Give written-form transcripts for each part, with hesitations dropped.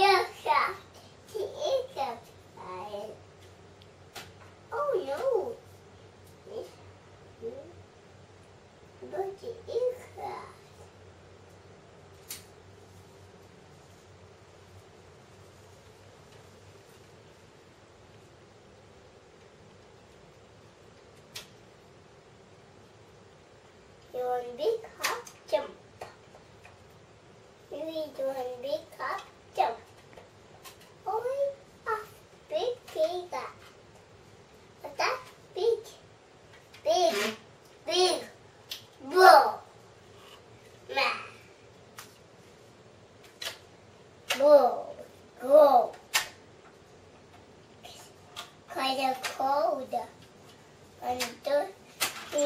aircraft. The aircraft flying. Oh no. About the aircraft. You want big hop jump. Maybe you want big hop jump. Only a big finger. But that's big. Big. Whoa. Man. Whoa. Kind of cold. 1, 2, 3.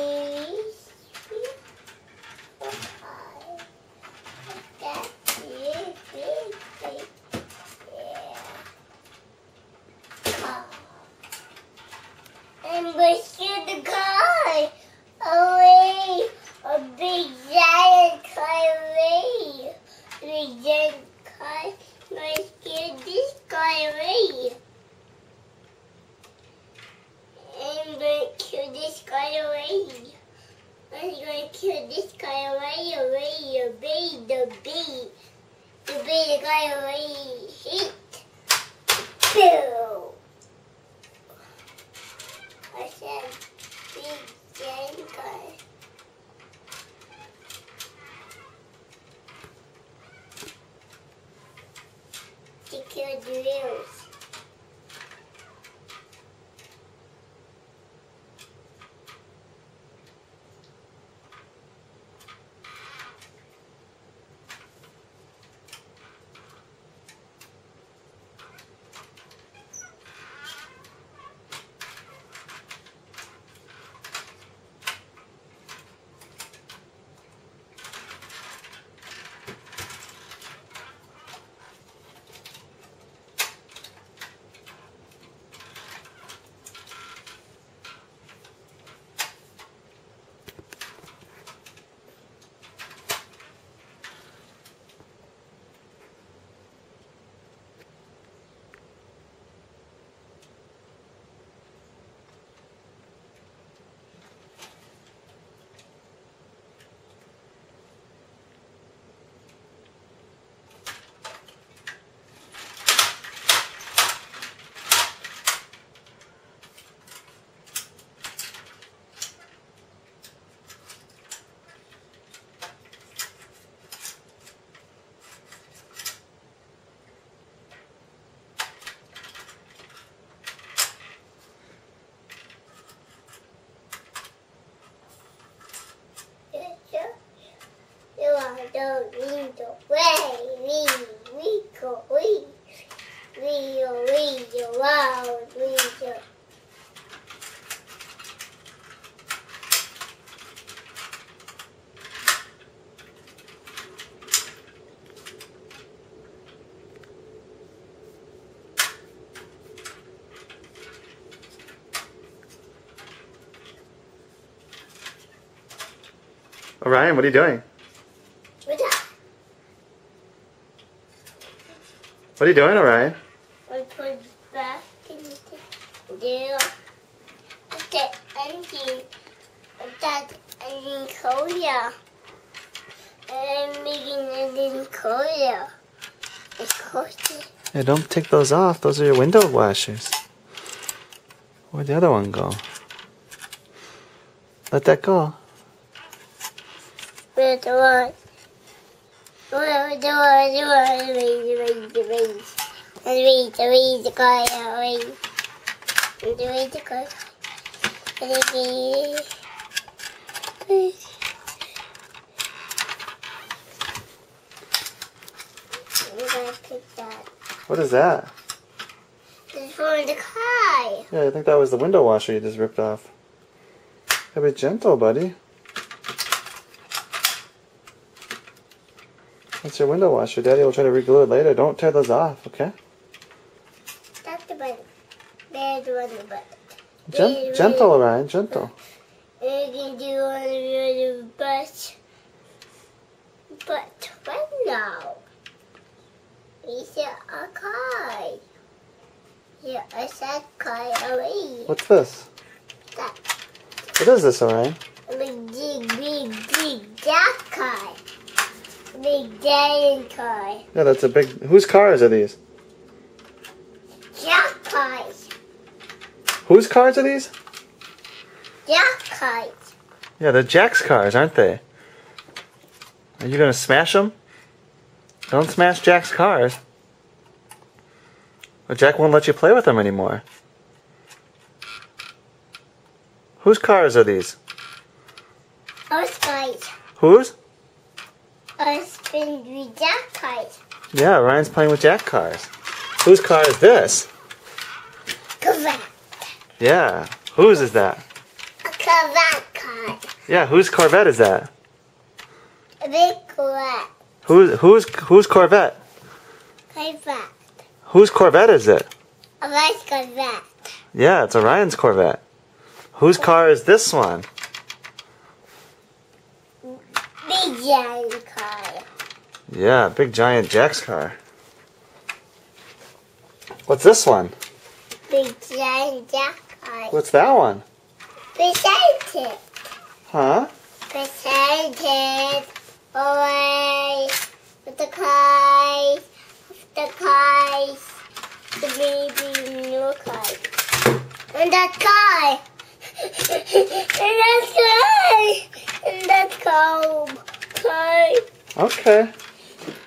That's big. Yeah. And we're scared the car away. A big giant car away. Big giant car. We're scared this car away. And we're going to kill this guy away. I'm going to kill this guy away, the guy away, hit. Boo! I said, big giant guy. To kill the wheels. Don't need to way. We go. Orion, what are you doing? What are you doing, Orion? I put back in the engine. That engine Korea. And I'm making it in Korea. It's cold. Yeah, don't take those off. Those are your window washers. Where'd the other one go? Let that go. Where's the one? Where's the one? Raise the car. Raise the car. What is that? It's for the car. Yeah, I think that was the window washer you just ripped off. Gotta be gentle, buddy. That's your window washer. Daddy will try to reglue it later. Don't tear those off, okay? That's the button. There's one the button. Gentle, Orion, gentle. You can do on the but when now? It's a car. Yeah, a sad car away. What's this? That What is this, Orion? big jack car. Big giant car. Yeah, that's a big. Whose cars are these? Jack cars. Whose cars are these? Jack cars. Yeah, they're Jack's cars, aren't they? Are you gonna smash them? Don't smash Jack's cars. Or Jack won't let you play with them anymore. Whose cars are these? Us guys. Whose? Us been Jack cars. Yeah, Ryan's playing with Jack cars. Whose car is this? Corvette. Yeah. Whose is that? A Corvette car. Yeah, whose Corvette is that? A big Corvette. Whose Corvette? Corvette. Whose Corvette is it? A nice Corvette. Yeah, it's Orion's Corvette. Whose car is this one? Big giant car. Yeah, big giant Jack's car. What's this one? Big giant Jack car. What's that one? Beside it. Huh? Beside it. Away. With the cars. The cars. The baby new car. And that car. And that car. And that car. Okay.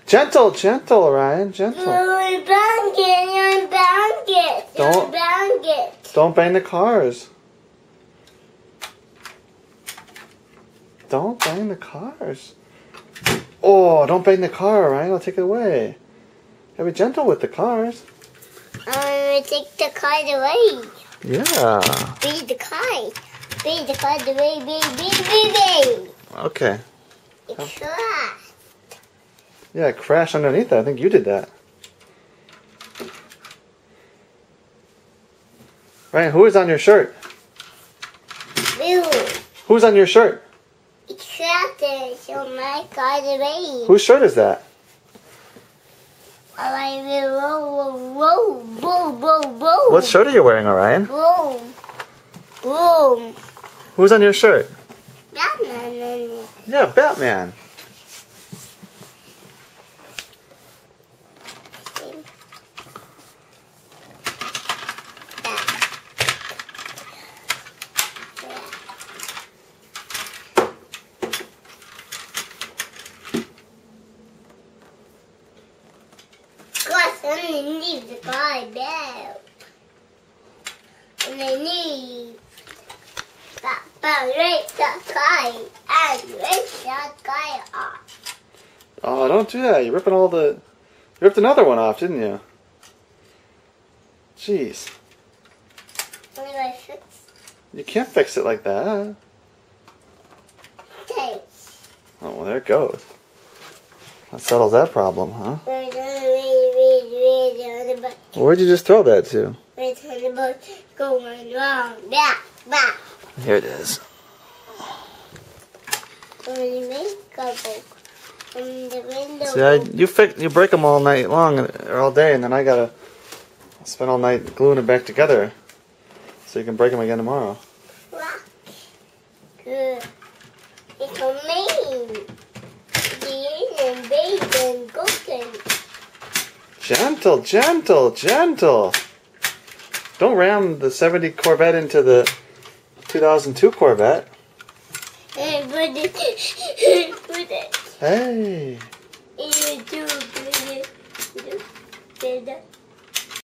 Gentle, Orion, gentle. You're banging. Don't- Don't bang the cars. Don't bang the cars. Oh, don't bang the car, Orion. I'll take it away. Gotta be gentle with the cars. I'm gonna take the car away. Yeah. Beat the car. Beat the car away, baby. Okay. It's crashed. Yeah, it crashed underneath it. I think you did that. Ryan, who is on your shirt? Blue. Who's on your shirt? It's crashed. So my car away. Whose shirt is that? I will boom. What shirt are you wearing, Orion? Boom. Who's on your shirt? Batman. Yeah, Batman. Underneath the car bell. Underneath that race that car and race that car off. Oh, don't do that. You're ripping all the... You ripped another one off, didn't you? Jeez. What do I fix? You can't fix it like that. Okay. Oh, well, there it goes. That settles that problem, huh? Wait on the boat. Where'd you just throw that to? Wait on the boat. Going wrong. Back. Here it is. On the makeup. On the window. See, you break them all night long, or all day, and then I gotta spend all night gluing it back together so you can break them again tomorrow. Rock. Good. It's amazing. And bacon cooking. Gentle. Don't ram the 70 Corvette into the 2002 Corvette. And put it. Hey. You do it.